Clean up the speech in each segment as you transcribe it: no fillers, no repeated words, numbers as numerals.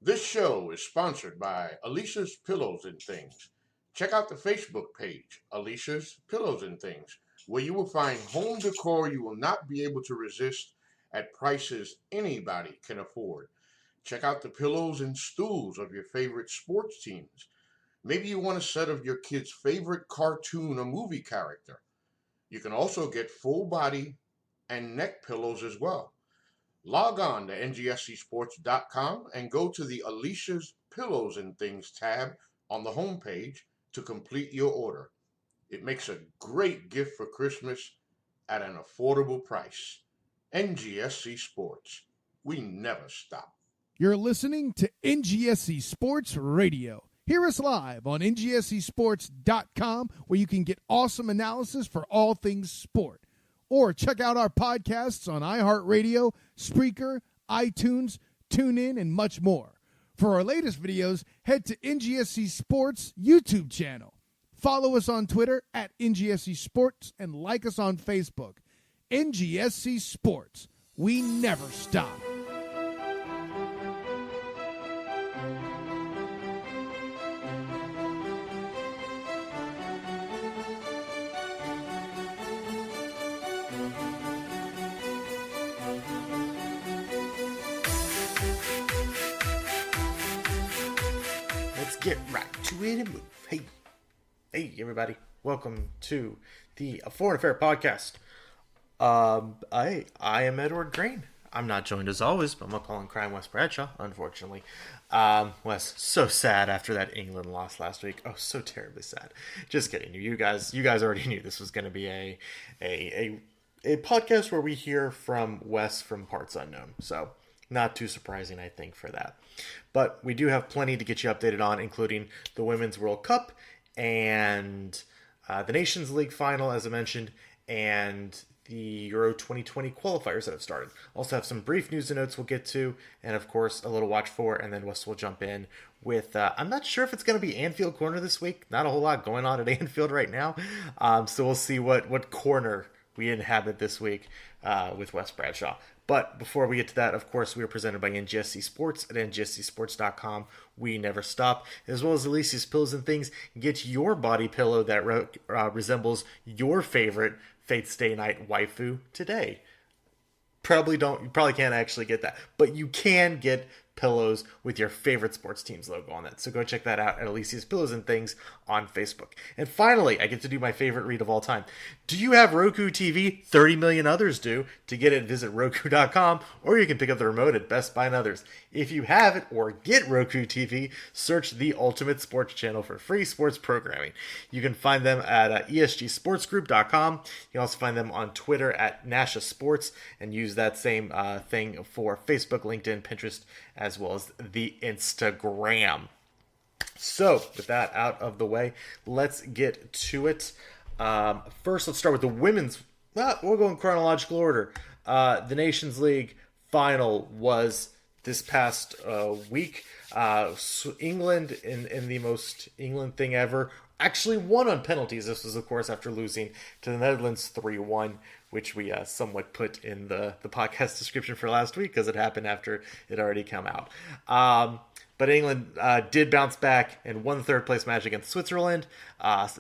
This show is sponsored by Alicia's Pillows and Things. Check out the Facebook page, Alicia's Pillows and Things, where you will find home decor you will not be able to resist at prices anybody can afford. Check out the pillows and stools of your favorite sports teams. Maybe you want a set of your kid's favorite cartoon or movie character. You can also get full body and neck pillows as well. Log on to ngscsports.com and go to the Alicia's Pillows and Things tab on the homepage to complete your order. It makes a great gift for Christmas at an affordable price. NGSC Sports. We never stop. You're listening to NGSC Sports Radio. Hear us live on ngscsports.com, where you can get awesome analysis for all things sport. Or check out our podcasts on iHeartRadio, Spreaker, iTunes, TuneIn, and much more. For our latest videos, head to NGSC Sports YouTube channel. Follow us on Twitter at NGSC Sports and like us on Facebook. NGSC Sports. We never stop. Let's get right to it and move. Hey, everybody! Welcome to the Foreign Affair podcast. I am Edward Green. I'm not joined as always by my pal in crime, Wes Bradshaw. Unfortunately, Wes, so sad after that England loss last week. Oh, so terribly sad. Just kidding. You guys already knew this was going to be a podcast where we hear from Wes from parts unknown. So. Not too surprising, I think, for that. But we do have plenty to get you updated on, including the Women's World Cup and the Nations League final, as I mentioned, and the Euro 2020 qualifiers that have started. Also have some brief news and notes we'll get to, and of course, a little watch for, and then Wes will jump in with, I'm not sure if it's going to be Anfield Corner this week. Not a whole lot going on at Anfield right now. So we'll see what corner we inhabit this week with Wes Bradshaw. But before we get to that, of course, we are presented by NGSC Sports at ngscsports.com. We never stop. As well as Alicia's Pillows and Things. Get your body pillow that resembles your favorite Fate Stay Night waifu today. You probably can't actually get that. But you can get pillows with your favorite sports team's logo on it. So go check that out at Alicia's Pillows and Things on Facebook. And finally, I get to do my favorite read of all time. Do you have Roku TV? 30 million others do. To get it, visit Roku.com, or you can pick up the remote at Best Buy and others. If you have it or get Roku TV, search the Ultimate Sports Channel for free sports programming. You can find them at esgsportsgroup.com. You can also find them on Twitter at Nasha Sports, and use that same thing for Facebook, LinkedIn, Pinterest, as well as the Instagram. So, with that out of the way, let's get to it. First, let's start with the women's. We'll go in chronological order. The Nations League final was this past week. England, in the most England thing ever, actually won on penalties. This was, of course, after losing to the Netherlands 3-1, which we somewhat put in the podcast description for last week because it happened after it already come out. But England did bounce back and won the third place match against Switzerland.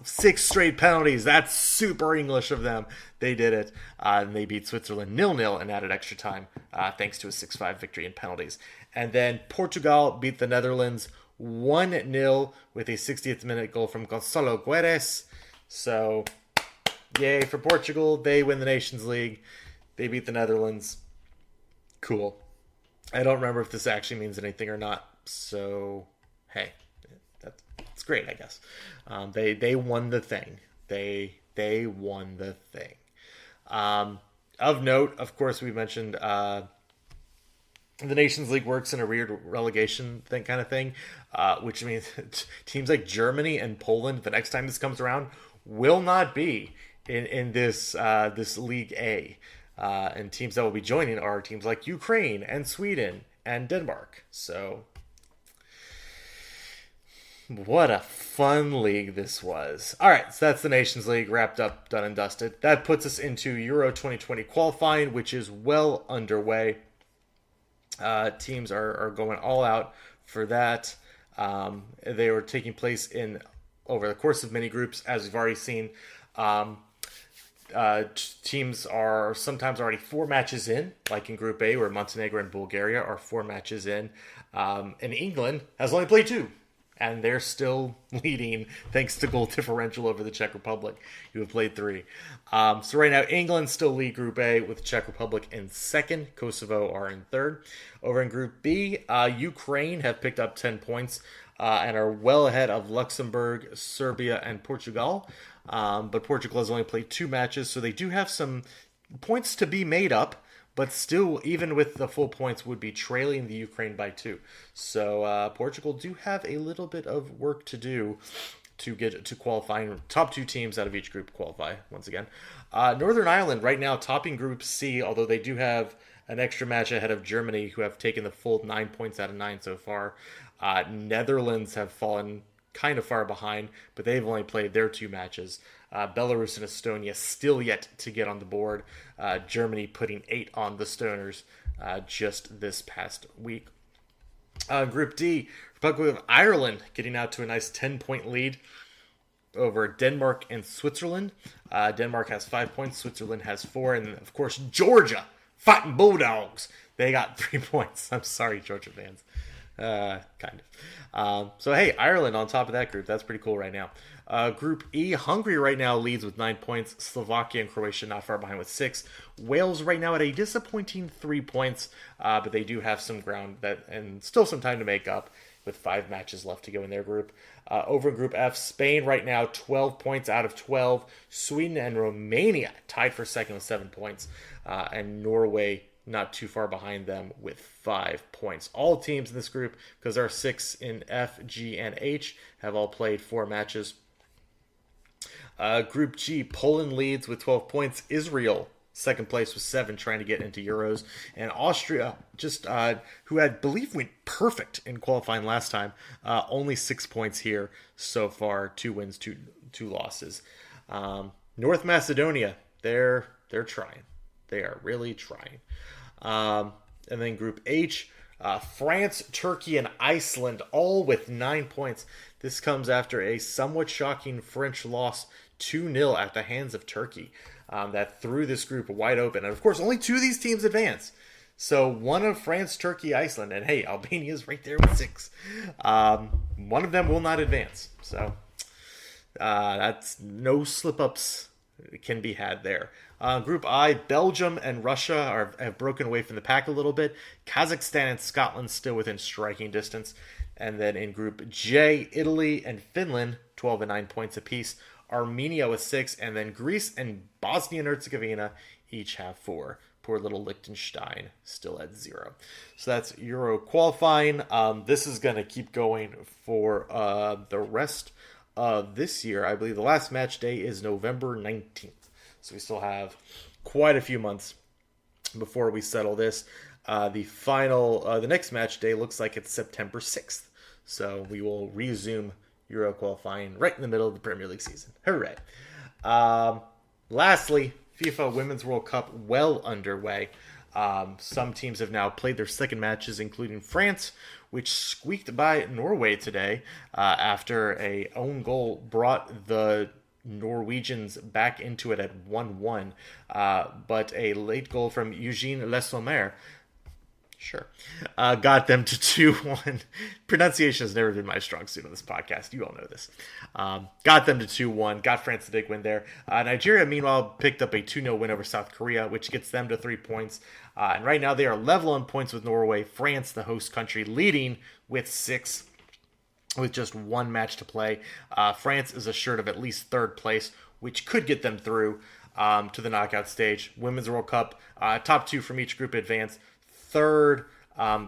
6 straight penalties. That's super English of them. They did it. And they beat Switzerland 0-0 and added extra time thanks to a 6-5 victory in penalties. And then Portugal beat the Netherlands 1-0 with a 60th minute goal from Gonçalo Guedes. So, yay for Portugal. They win the Nations League. They beat the Netherlands. Cool. I don't remember if this actually means anything or not. So, hey, that's great, I guess. They won the thing. They won the thing. Of note, of course, we mentioned the Nations League works in a weird relegation kind of thing, which means teams like Germany and Poland, the next time this comes around, will not be in this League A. And teams that will be joining are teams like Ukraine and Sweden and Denmark. So, what a fun league this was. All right, so that's the Nations League wrapped up, done and dusted. That puts us into Euro 2020 qualifying, which is well underway. Teams are going all out for that. They were taking place over the course of many groups, as we've already seen. Teams are sometimes already 4 matches in, like in Group A, where Montenegro and Bulgaria are 4 matches in. And England has only played 2. And they're still leading thanks to goal differential over the Czech Republic, who have played 3. So right now, England still lead Group A with the Czech Republic in 2nd. Kosovo are in 3rd. Over in Group B, Ukraine have picked up 10 points and are well ahead of Luxembourg, Serbia, and Portugal. But Portugal has only played 2 matches, so they do have some points to be made up. But still, even with the full points, would be trailing the Ukraine by 2. So Portugal do have a little bit of work to do to get to qualifying. Top 2 teams out of each group qualify once again. Northern Ireland right now topping Group C, although they do have an extra match ahead of Germany, who have taken the full 9 points out of 9 so far. Netherlands have fallen kind of far behind, but they've only played their 2 matches. Belarus and Estonia still yet to get on the board. Germany putting 8 on the Stoners just this past week. Group D, Republic of Ireland getting out to a nice 10-point lead over Denmark and Switzerland. Denmark has 5 points, Switzerland has 4, and of course Georgia, fighting Bulldogs. They got 3 points. I'm sorry, Georgia fans. Kind of. So hey, Ireland on top of that group. That's pretty cool right now. Group E, Hungary right now leads with 9 points. Slovakia and Croatia not far behind with 6. Wales right now at a disappointing 3 points, but they do have some ground and still some time to make up with 5 matches left to go in their group. Over in Group F, Spain right now 12 points out of 12. Sweden and Romania tied for 2nd with 7 points, and Norway not too far behind them with 5 points. All teams in this group, because there are 6 in F, G, and H, have all played 4 matches. Group G, Poland leads with 12 points. Israel, 2nd place with 7, trying to get into Euros. And Austria, who I believe went perfect in qualifying last time, only 6 points here so far. 2 wins, 2 losses. North Macedonia, they're trying. They are really trying. And then Group H, France, Turkey, and Iceland, all with 9 points. This comes after a somewhat shocking French loss 2-0 at the hands of Turkey. That threw this group wide open. And of course, only 2 of these teams advance. So one of France, Turkey, Iceland, and hey, Albania's right there with 6. One of them will not advance. So that's no slip-ups can be had there. Group I, Belgium and Russia have broken away from the pack a little bit. Kazakhstan and Scotland still within striking distance. And then in Group J, Italy and Finland, 12 and 9 points apiece. Armenia with 6, and then Greece and Bosnia and Herzegovina each have 4. Poor little Liechtenstein still at 0. So that's Euro qualifying. This is going to keep going for the rest of this year. I believe the last match day is November 19th. So we still have quite a few months before we settle this. The next match day looks like it's September 6th. So we will resume Euro qualifying right in the middle of the Premier League season. Hooray. Lastly, FIFA Women's World Cup well underway. Some teams have now played their 2nd matches, including France, which squeaked by Norway today after a own goal brought the Norwegians back into it at 1-1. But a late goal from Eugene Le Sommer got them to 2-1. Pronunciation has never been my strong suit on this podcast. You all know this. Got them to 2-1. Got France the big win there. Nigeria, meanwhile, picked up a 2-0 win over South Korea, which gets them to 3 points. And right now they are level on points with Norway. France, the host country, leading with 6 with just 1 match to play. France is assured of at least 3rd place, which could get them through to the knockout stage. Women's World Cup, top 2 from each group advance. 3rd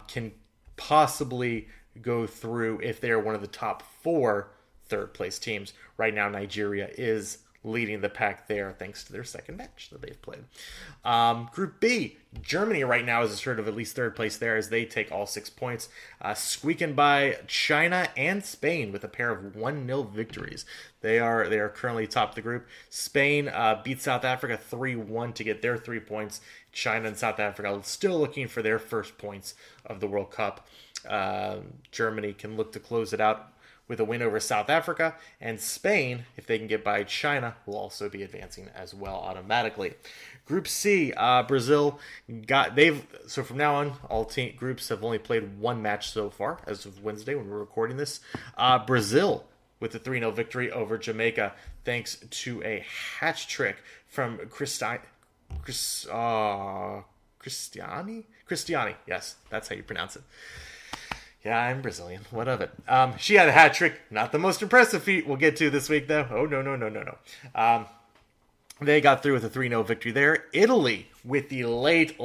can possibly go through if they're one of the top 4 third place teams. Right now, Nigeria is leading the pack there thanks to their second match that they've played. Group B, Germany right now is assured of at least third place there as they take all 6 points, squeaking by China and Spain with a pair of 1-0 victories. They are currently top of the group. Spain beat South Africa 3-1 to get their 3 points. China and South Africa still looking for their first points of the World Cup. Germany can look to close it out with a win over South Africa, and Spain, if they can get by China, will also be advancing as well automatically. Group C, Brazil so from now on, all groups have only played 1 match so far as of Wednesday when we're recording this. Brazil with a 3-0 victory over Jamaica thanks to a hat trick from Cristiani, yes, that's how you pronounce it. Yeah, I'm Brazilian. What of it? She had a hat trick. Not the most impressive feat we'll get to this week, though. Oh, no. They got through with a 3-0 victory there. Italy, with the late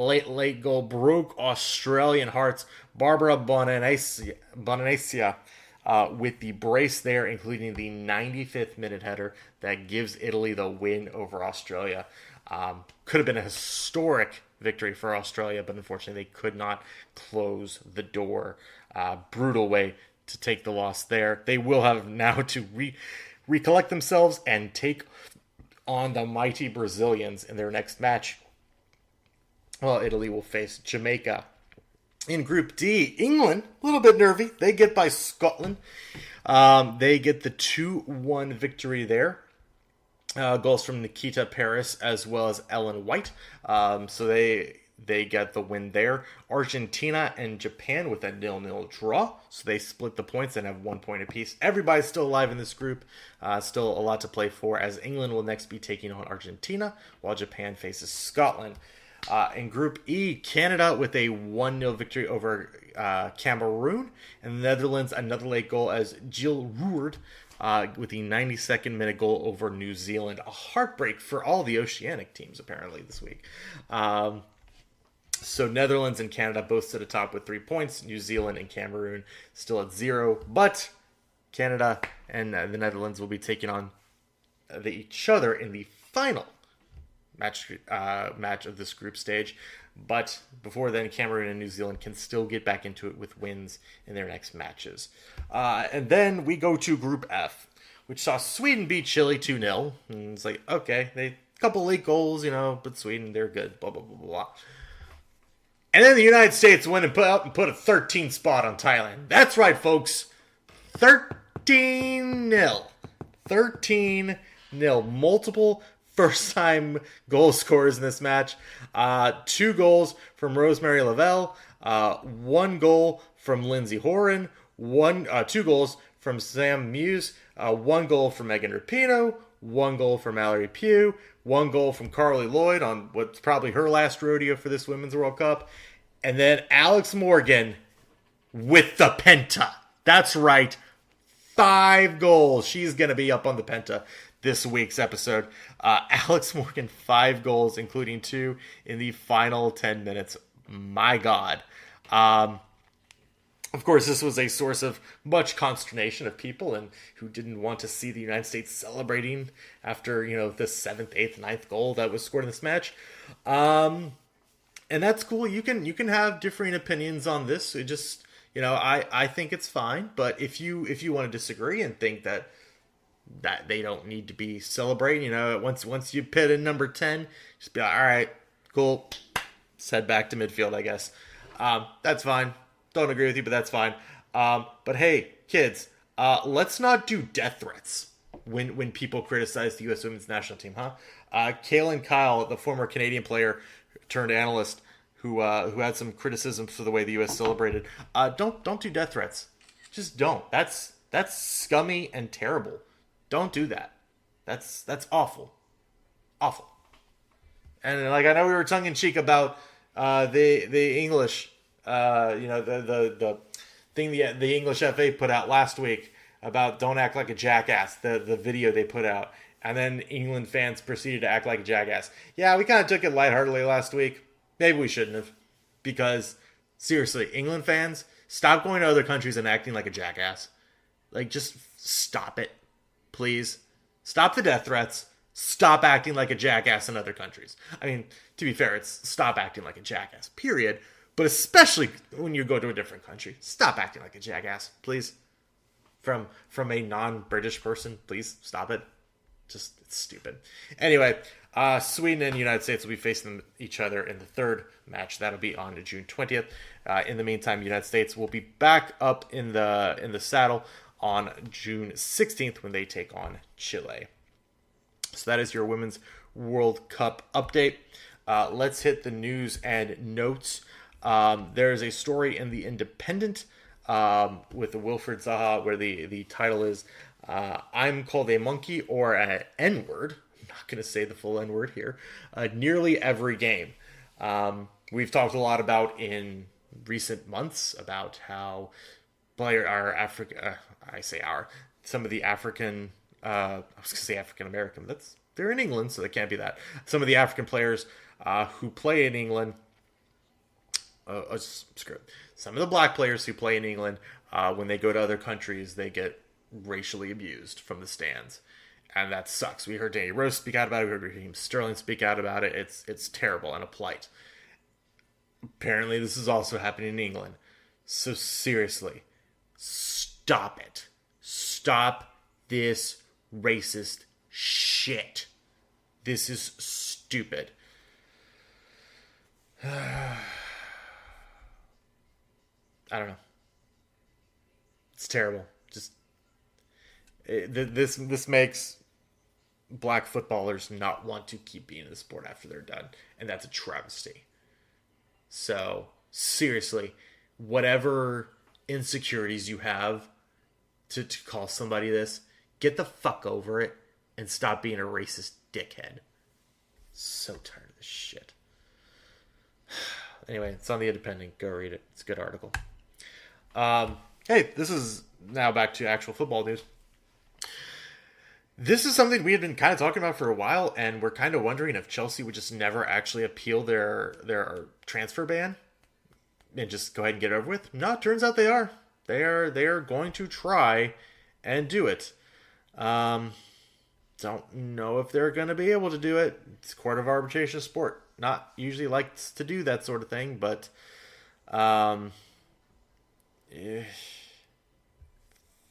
goal, broke Australian hearts. Barbara Bonanesia with the brace there, including the 95th minute header that gives Italy the win over Australia. Could have been a historic victory for Australia, but unfortunately they could not close the door. Brutal way to take the loss there. They will have now to recollect themselves and take on the mighty Brazilians in their next match. Well, Italy will face Jamaica. In Group D, England, a little bit nervy. They get by Scotland. They get the 2-1 victory there. Goals from Nikita Paris as well as Ellen White. So they get the win there. Argentina and Japan with a 0-0 draw. So they split the points and have 1 point apiece. Everybody's still alive in this group. Still a lot to play for as England will next be taking on Argentina while Japan faces Scotland. In Group E, Canada with a 1-0 victory over Cameroon. And the Netherlands, another late goal as Jill Roord with the 92nd minute goal over New Zealand. A heartbreak for all the Oceanic teams apparently this week. So Netherlands and Canada both sit atop with 3 points. New Zealand and Cameroon still at 0. But Canada and the Netherlands will be taking on each other in the final match of this group stage. But before then, Cameroon and New Zealand can still get back into it with wins in their next matches. And then we go to Group F, which saw Sweden beat Chile 2-0. And it's like, okay, a couple late goals, but Sweden, they're good, blah, blah, blah, blah. And then the United States went and put a 13 spot on Thailand. That's right, folks. 13-0. 13-0. Multiple first-time goal scorers in this match. 2 goals from Rosemary Lavelle. 1 goal from Lindsay Horan. 2 goals from Sam Muse. 1 goal from Megan Rapinoe. 1 goal from Mallory Pugh. 1 goal from Carly Lloyd on what's probably her last rodeo for this Women's World Cup. And then Alex Morgan with the Penta. That's right. 5 goals. She's going to be up on the Penta this week's episode. Alex Morgan, 5 goals, including 2 in the final 10 minutes. My God. Of course, this was a source of much consternation of people and who didn't want to see the United States celebrating after, the 7th, 8th, 9th goal that was scored in this match. And that's cool. You can have differing opinions on this. It just, I think it's fine. But if you want to disagree and think that they don't need to be celebrating, once you pit in number 10, just be like, all right, cool. Let's head back to midfield, I guess. That's fine. Don't agree with you, but that's fine. But hey, kids, let's not do death threats when people criticize the U.S. Women's National Team, huh? Kaylin Kyle, the former Canadian player turned analyst who had some criticisms for the way the U.S. celebrated, don't do death threats. Just don't. That's scummy and terrible. Don't do that. That's awful. Awful. And I know we were tongue in cheek about the English. The thing the English FA put out last week about don't act like a jackass, the video they put out, and then England fans proceeded to act like a jackass. Yeah, we kind of took it lightheartedly last week. Maybe we shouldn't have, because seriously, England fans, stop going to other countries and acting like a jackass. Just stop it, please. Stop the death threats. Stop acting like a jackass in other countries. I mean, to be fair, it's stop acting like a jackass, period. But especially when you go to a different country, stop acting like a jackass, please. From a non-British person, please stop it. Just, it's stupid. Anyway, Sweden and the United States will be facing each other in the third match. That'll be on June 20th. In the meantime, the United States will be back up in the saddle on June 16th when they take on Chile. So that is your Women's World Cup update. Let's hit the news and notes. There is a story in The Independent with the Wilfred Zaha where the title is I'm called a monkey or an N-word. I'm not going to say the full N-word here. Nearly every game. We've talked a lot about in recent months about how some of the African, I was going to say African American, but they're in England, so they can't be that. Some of the African players who play in England, some of the black players who play in England, when they go to other countries, they get racially abused from the stands. And that sucks. We heard Danny Rose speak out about it. We heard Raheem Sterling speak out about it. It's terrible and a plight. Apparently, this is also happening in England. So seriously, stop it. Stop this racist shit. This is stupid. I don't know. It's terrible. This makes black footballers not want to keep being in the sport after they're done, and that's a travesty. So seriously, whatever insecurities you have to call somebody this, get the fuck over it and stop being a racist dickhead. So tired of this shit. Anyway, it's on The Independent. Go read it. It's a good article. Hey, this is now back to actual football news. This is something we had been kind of talking about for a while, and we're kind of wondering if Chelsea would just never actually appeal their transfer ban and just go ahead and get it over with. No, it turns out they are. They are going to try and do it. Don't know if they're going to be able to do it. It's court of arbitration sport. Not usually likes to do that sort of thing, but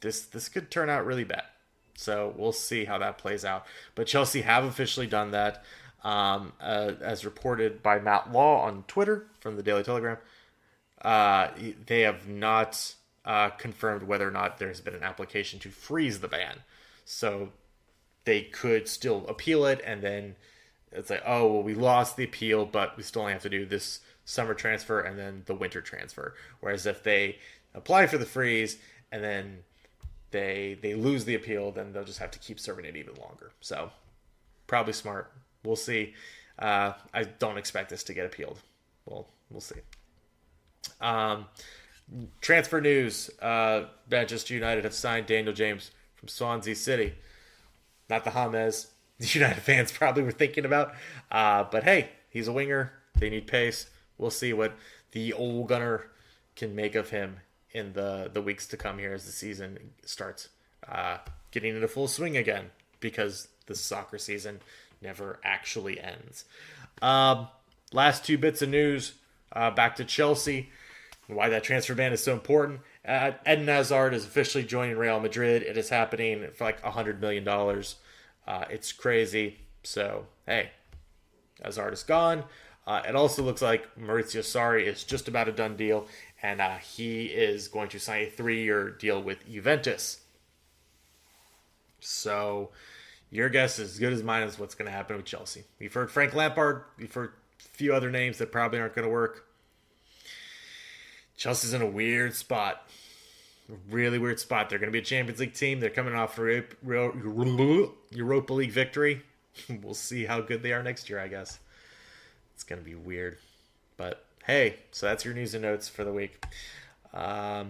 this could turn out really bad. So we'll see how that plays out. But Chelsea have officially done that, as reported by Matt Law on Twitter from the Daily Telegraph. They have not confirmed whether or not there's been an application to freeze the ban. So they could still appeal it, and then it's like, oh, well, we lost the appeal, but we still only have to do this summer transfer and then the winter transfer. Whereas if they apply for the freeze and then they lose the appeal, then they'll just have to keep serving it even longer. So probably smart. We'll see. I don't expect this to get appealed. Well, we'll see. Transfer news. Manchester United have signed Daniel James from Swansea City. Not the James the United fans probably were thinking about. But hey, he's a winger. They need pace. We'll see what the old gunner can make of him in the weeks to come here as the season starts getting into full swing again, because the soccer season never actually ends. Last two bits of news, back to Chelsea, why that transfer ban is so important. Eden Hazard is officially joining Real Madrid. It is happening for like $100 million. It's crazy. So, hey, Hazard is gone. It also looks like Maurizio Sarri is just about a done deal, and he is going to sign a 3-year deal with Juventus. So, your guess is as good as mine as what's going to happen with Chelsea. We've heard Frank Lampard. We've heard a few other names that probably aren't going to work. Chelsea's in a weird spot. A really weird spot. They're going to be a Champions League team. They're coming off a Europa League victory. We'll see how good they are next year, I guess. It's going to be weird. But, hey, so that's your news and notes for the week. The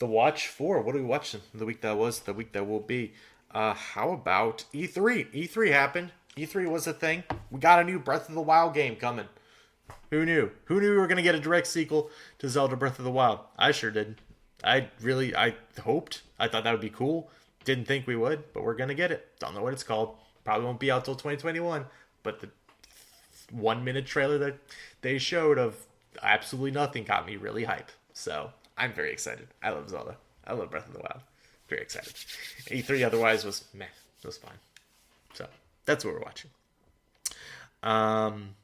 watch for, what are we watching the week that was, the week that will be? How about E3? E3 happened. E3 was a thing. We got a new Breath of the Wild game coming. Who knew? Who knew we were going to get a direct sequel to Zelda Breath of the Wild? I sure did. I hoped. I thought that would be cool. Didn't think we would, but we're going to get it. Don't know what it's called. probably won't be out till 2021, but the 1-minute trailer that they showed of absolutely nothing got me really hyped. So I'm very excited. I love Zelda. I love Breath of the Wild. Very excited. E3 otherwise was meh. It was fine. So that's what we're watching. And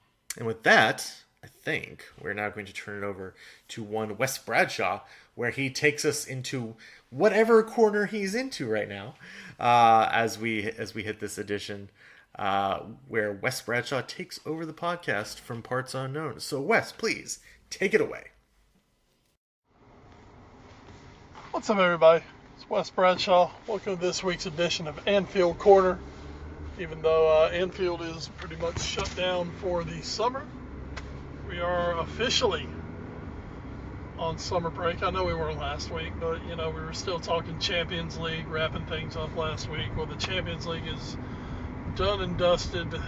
with that, I think we're now going to turn it over to one Wes Bradshaw, where he takes us into whatever corner he's into right now, as we hit this edition, where Wes Bradshaw takes over the podcast from Parts Unknown. So Wes, please take it away. What's up, everybody? It's Wes Bradshaw. Welcome to this week's edition of Anfield Corner. Even though Anfield is pretty much shut down for the summer, we are officially on summer break. I know we weren't last week, but we were still talking Champions League, wrapping things up last week. Well, the Champions League is done and dusted. The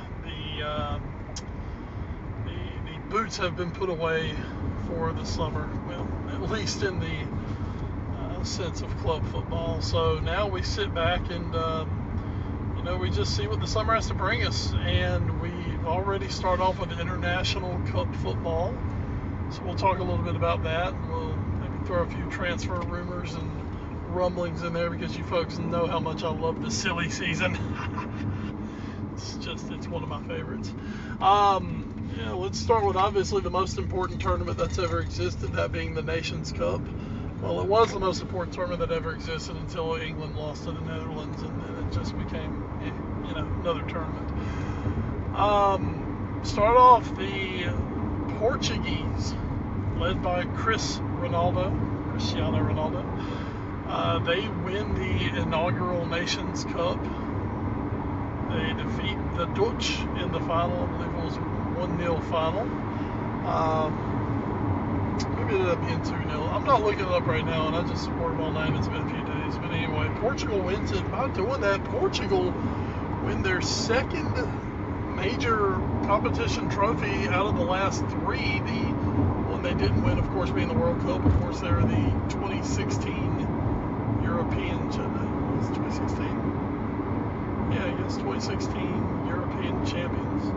boots have been put away for the summer. Well, at least in the sense of club football. So now we sit back and we just see what the summer has to bring us, and we've already started off with International Cup football, so we'll talk a little bit about that, and we'll maybe throw a few transfer rumors and rumblings in there, because you folks know how much I love the silly season. It's one of my favorites. Let's start with obviously the most important tournament that's ever existed, that being the Nations Cup. Well, it was the most important tournament that ever existed until England lost to the Netherlands, and then it just became, another tournament. Start off the Portuguese, led by Cristiano Ronaldo. They win the inaugural Nations Cup. They defeat the Dutch in the final. I believe it was 1-0 final. Maybe it ended up being 2-0. I'm not looking it up right now, and I just supported my name. It's been a few days. But anyway, Portugal wins it. By doing that, Portugal win their second major competition trophy out of the last three. The one they didn't win, of course, being the World Cup. Of course, they're the 2016 European. Was it 2016? Yeah, I guess 2016 European champions.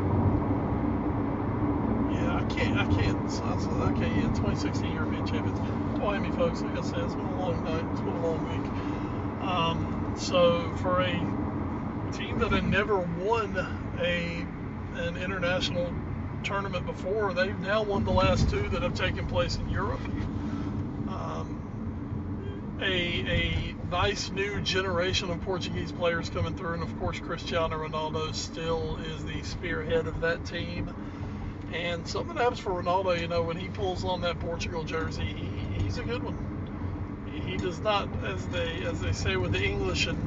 I can't. So okay, yeah, 2016 European champions. Don't blame me, folks. Like I said, it's been a long night. It's been a long week. So for a team that had never won an international tournament before, they've now won the last two that have taken place in Europe. A nice new generation of Portuguese players coming through, and of course Cristiano Ronaldo still is the spearhead of that team. And something happens for Ronaldo, when he pulls on that Portugal jersey, he's a good one. He does not, as they say with the English and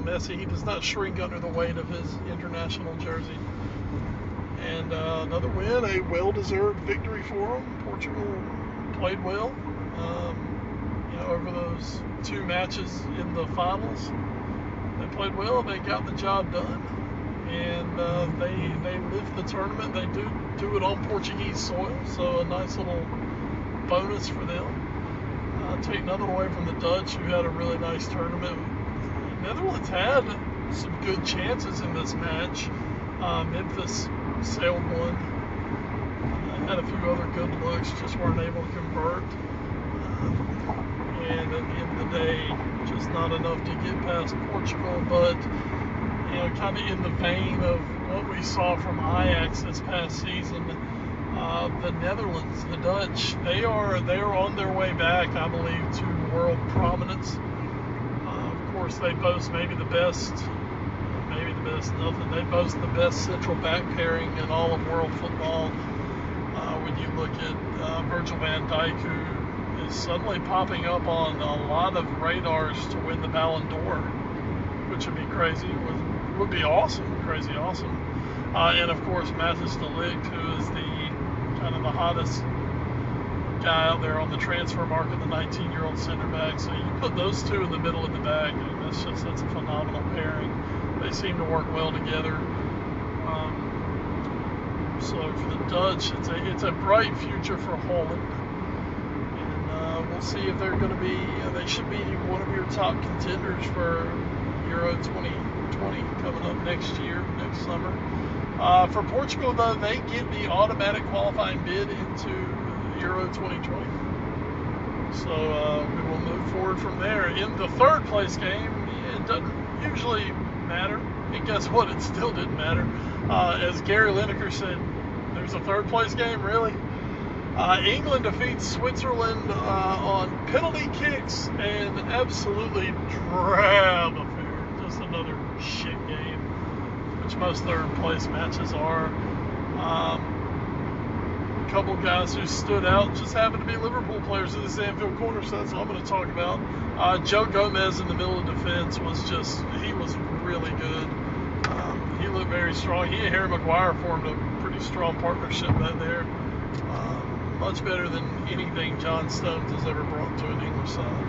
Messi, he does not shrink under the weight of his international jersey. And another win, a well-deserved victory for him. Portugal played well, over those two matches in the finals. They played well. They got the job done. And they lift the tournament. They do it on Portuguese soil, so a nice little bonus for them. Take nothing away from the Dutch, who had a really nice tournament. The Netherlands had some good chances in this match. Memphis sailed one. Had a few other good looks, just weren't able to convert. And at the end of the day, just not enough to get past Portugal, but kind of in the vein of what we saw from Ajax this past season, the Netherlands, the Dutch, they are on their way back, I believe, to world prominence. Of course, they boast they boast the best central back pairing in all of world football. When you look at Virgil van Dijk, who is suddenly popping up on a lot of radars to win the Ballon d'Or, which would be crazy. Would be awesome, crazy awesome. And of course, Matthijs de Ligt, who is the kind of the hottest guy out there on the transfer market, the 19-year-old center back. So you put those two in the middle of the bag, and that's a phenomenal pairing. They seem to work well together. So for the Dutch, it's a bright future for Holland, and we'll see if they're going to be. They should be one of your top contenders for Euro 2020 coming up next next summer. For Portugal, though, they get the automatic qualifying bid into Euro 2020. So we will move forward from there. In the third place game, it doesn't usually matter. And guess what? It still didn't matter. As Gary Lineker said, there's a third place game, really? England defeats Switzerland on penalty kicks and absolutely drab affair. Just another shit game, which most third place matches are. A couple guys who stood out just happened to be Liverpool players in this Anfield corner, so that's what I'm going to talk about. Joe Gomez in the middle of defense he was really good. He looked very strong. He and Harry Maguire formed a pretty strong partnership back there. Much better than anything John Stones has ever brought to an English side.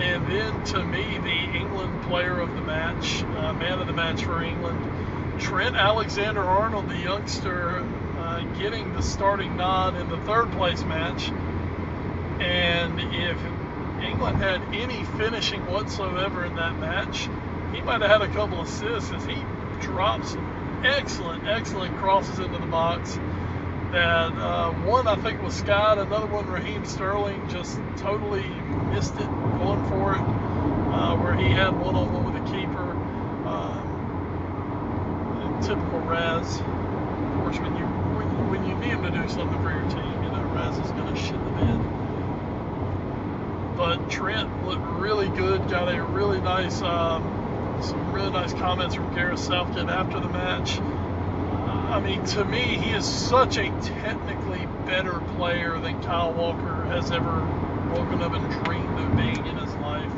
And then, to me, the England player of the match, man of the match for England, Trent Alexander-Arnold, the youngster, getting the starting nod in the third place match. And if England had any finishing whatsoever in that match, he might have had a couple assists as he drops excellent crosses into the box. That one, I think, was Scott. Another one, Raheem Sterling, just totally missed it, going for it, where he had one-on-one with the keeper. Typical Raz. Of course, when you need him to do something for your team, Raz is going to shit the bed. But Trent looked really good. Got a really nice, some really nice comments from Gareth Southgate after the match. I mean, to me, he is such a technically better player than Kyle Walker has ever woken up and dreamed of being in his life.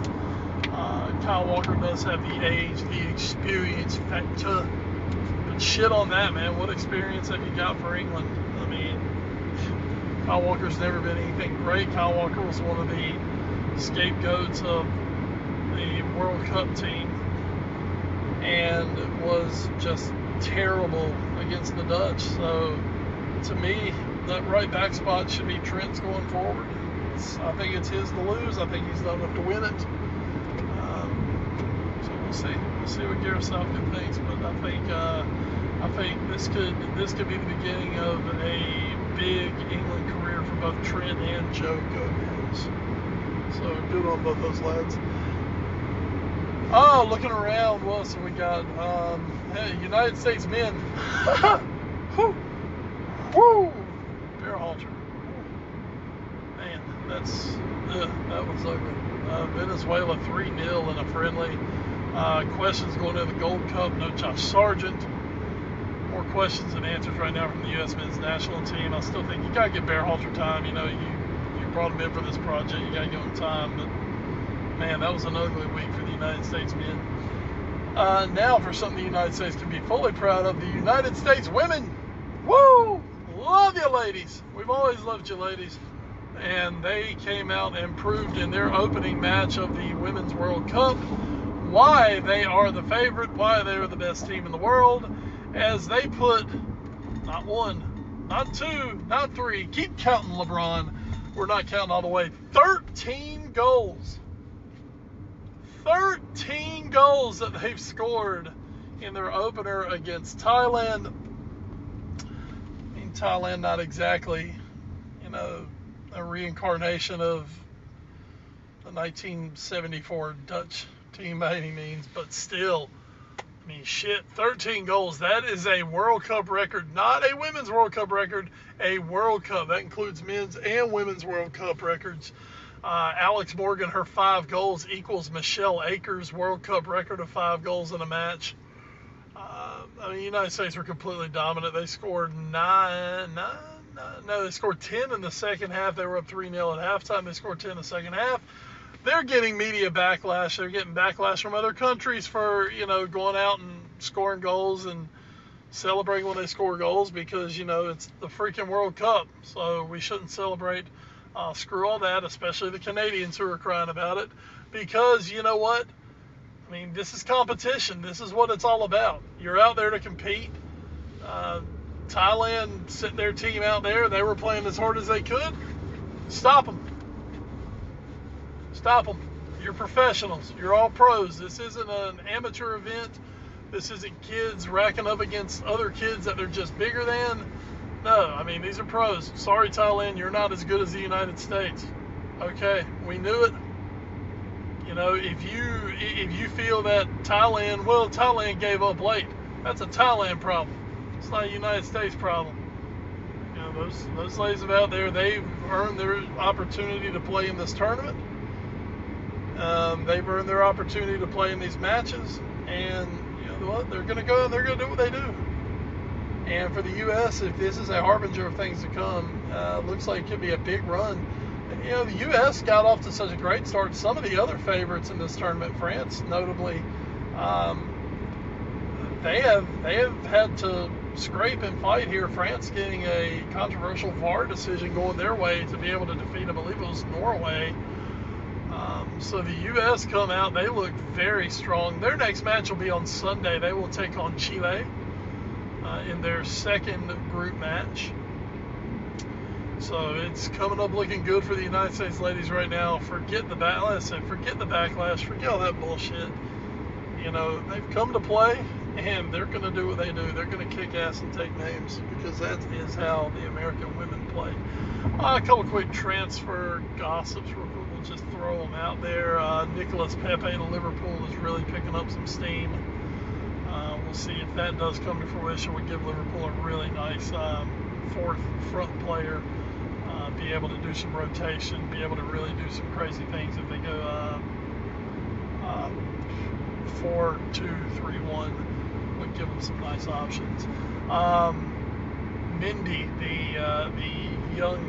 Kyle Walker does have the age, the experience factor. But shit on that, man. What experience have you got for England? I mean, Kyle Walker's never been anything great. Kyle Walker was one of the scapegoats of the World Cup team and was just terrible against the Dutch. So to me, that right back spot should be Trent's going forward. I think it's his to lose. I think he's done enough to win it. So we'll see. We'll see what Gareth Southgate thinks. But I think this could be the beginning of a big England career for both Trent and Joe Gomez. So good on both those lads. Oh, looking around, what else have we got? United States men. Woo! Bear halter. Man, that was ugly. Venezuela 3-0 in a friendly. Questions going into the Gold Cup. No Josh Sargent. More questions than answers right now from the U.S. men's national team. I still think you got to get bear halter time. You brought him in for this project. You got to give him time. But man, that was an ugly week for the United States men. Now for something the United States can be fully proud of, the United States women. Woo! Love you, ladies. We've always loved you, ladies. And they came out and proved in their opening match of the Women's World Cup why they are the favorite, why they are the best team in the world, as they put not one, not two, not three, keep counting, LeBron. We're not counting all the way. 13 goals. 13 goals that they've scored in their opener against Thailand. I mean, Thailand not exactly, a reincarnation of the 1974 Dutch team by any means, but still, I mean, shit, 13 goals. That is a World Cup record, not a Women's World Cup record, a World Cup. That includes men's and women's World Cup records. Alex Morgan, her 5 goals equals Michelle Akers' World Cup record of 5 goals in a match. The United States were completely dominant. They scored they scored 10 in the second half. They were up 3-0 at halftime. They scored 10 in the second half. They're getting media backlash. They're getting backlash from other countries for, going out and scoring goals and celebrating when they score goals because, it's the freaking World Cup. So we shouldn't celebrate. Screw all that, especially the Canadians who are crying about it, because you know what? I mean, this is competition. This is what it's all about. You're out there to compete. Thailand sent their team out there. They were playing as hard as they could. Stop them. Stop them. You're professionals. You're all pros. This isn't an amateur event This isn't kids racking up against other kids that they're just bigger than. No, I mean, these are pros. Sorry, Thailand, you're not as good as the United States. Okay, we knew it. You know, if you feel that Thailand gave up late, that's a Thailand problem. It's not a United States problem. You know, those ladies out there, they've earned their opportunity to play in this tournament. They've earned their opportunity to play in these matches, and you know what? They're gonna go. They're gonna do what they do. And for the U.S., if this is a harbinger of things to come, looks like it could be a big run. You know, the U.S. got off to such a great start. Some of the other favorites in this tournament, France, notably, they have had to scrape and fight here. France getting a controversial VAR decision going their way to be able to defeat, I believe it was Norway. So the U.S. come out. They look very strong. Their next match will be on Sunday. They will take on Chile in their second group match. So it's coming up looking good for the United States ladies right now. Forget the backlash. Forget all that bullshit. You know, they've come to play, and they're going to do what they do. They're going to kick ass and take names, because that is how the American women play. A couple quick transfer gossips real quick. We'll just throw them out there. Nicolas Pepe to Liverpool is really picking up some steam. We'll see if that does come to fruition. We give Liverpool a really nice fourth front player. Be able to do some rotation, be able to really do some crazy things if they go 4-2-3-1. Would give them some nice options. Mendy, the young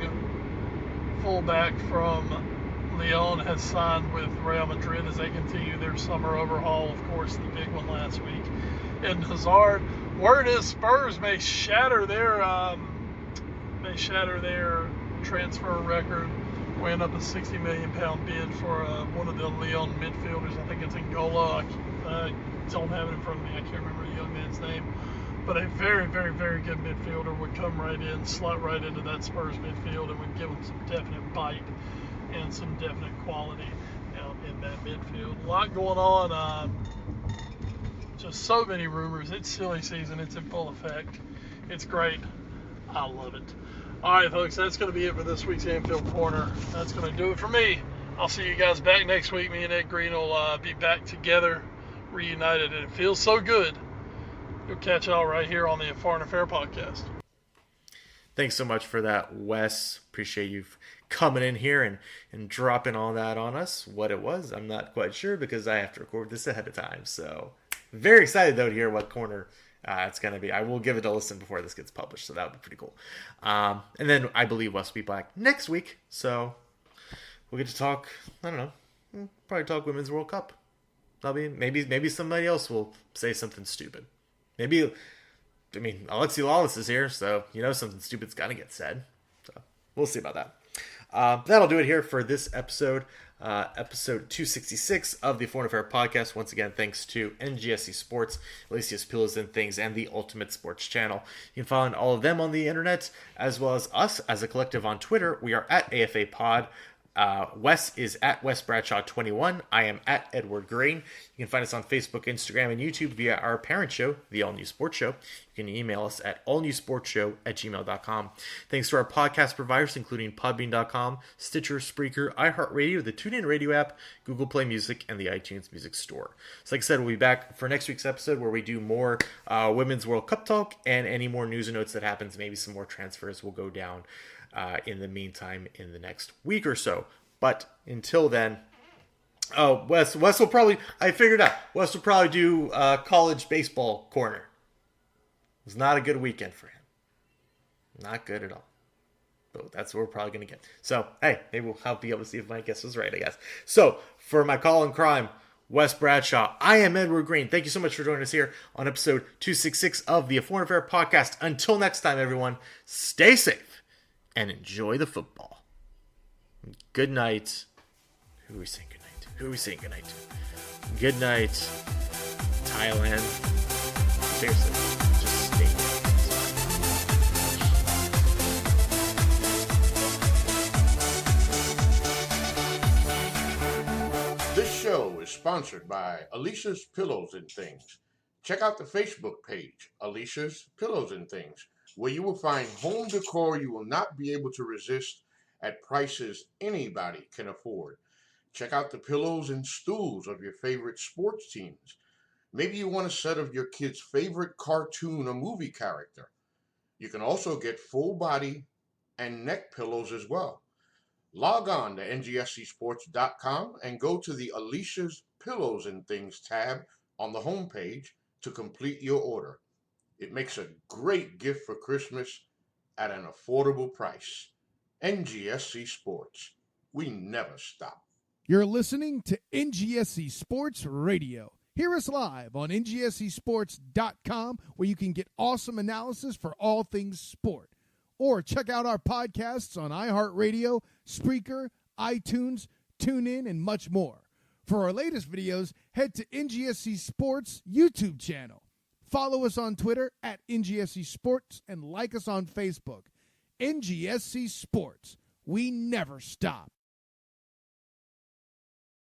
fullback from Lyon, has signed with Real Madrid as they continue their summer overhaul. Of course, the big one last week. And Hazard, word is Spurs may shatter their transfer record, weighing up a £60 million bid for one of the Lyon midfielders. I think it's Angola. I don't have it in front of me. I can't remember the young man's name. But a very, very, very good midfielder would come right in, slot right into that Spurs midfield, and would give them some definite bite and some definite quality in that midfield. A lot going on. Just so many rumors. It's silly season. It's in full effect. It's great. I love it. All right, folks, that's going to be it for this week's Anfield Corner. That's going to do it for me. I'll see you guys back next week. Me and Ed Green will be back together, reunited, and it feels so good. You'll catch y'all right here on the Foreign Affair podcast. Thanks so much for that, Wes. Appreciate you coming in here and dropping all that on us. What it was, I'm not quite sure, because I have to record this ahead of time. So very excited, though, to hear what corner it's going to be. I will give it a listen before this gets published, so that would be pretty cool. And then I believe Wes will be back next week, so we'll get to talk, I don't know, probably talk Women's World Cup. That'll be, maybe somebody else will say something stupid. Maybe, I mean, Alexi Lawless is here, so you know something stupid's got to get said. So we'll see about that. That'll do it here for this episode. Episode 266 of the Foreign Affair podcast. Once again, thanks to NGSC Sports, Alicia's Pillows and Things, and the Ultimate Sports Channel. You can find all of them on the internet, as well as us as a collective on Twitter. We are at AFA Pod. Wes is at Wes Bradshaw 21. I am at Edward Green. You can find us on Facebook, Instagram, and YouTube via our parent show, The All New Sports Show. You can email us at allnewsportshow@gmail.com. Thanks to our podcast providers, including Podbean.com, Stitcher, Spreaker, iHeartRadio, the TuneIn Radio app, Google Play Music, and the iTunes Music Store. So like I said, we'll be back for next week's episode where we do more Women's World Cup talk and any more news and notes that happens. Maybe some more transfers will go down in the meantime in the next week or so. But until then, Wes will probably, I figured out, Wes will probably do college baseball corner. It was not a good weekend for him. Not good at all. But that's what we're probably going to get. So, hey, maybe I'll be able to see if my guess was right, I guess. So, for my call in crime, Wes Bradshaw, I am Edward Green. Thank you so much for joining us here on episode 266 of the Foreign Affair podcast. Until next time, everyone, stay safe and enjoy the football. Good night. Who are we saying good night to? Who are we saying good night to? Good night, Thailand. Seriously, just stay. This show is sponsored by Alicia's Pillows and Things. Check out the Facebook page, Alicia's Pillows and Things, where you will find home decor you will not be able to resist at prices anybody can afford. Check out the pillows and stools of your favorite sports teams. Maybe you want a set of your kid's favorite cartoon or movie character. You can also get full body and neck pillows as well. Log on to ngscsports.com and go to the Alicia's Pillows and Things tab on the homepage to complete your order. It makes a great gift for Christmas at an affordable price. NGSC Sports. We never stop. You're listening to NGSC Sports Radio. Hear us live on NGSCsports.com, where you can get awesome analysis for all things sport. Or check out our podcasts on iHeartRadio, Spreaker, iTunes, TuneIn, and much more. For our latest videos, head to NGSC Sports YouTube channel. Follow us on Twitter at NGSC Sports and like us on Facebook. NGSC Sports. We never stop.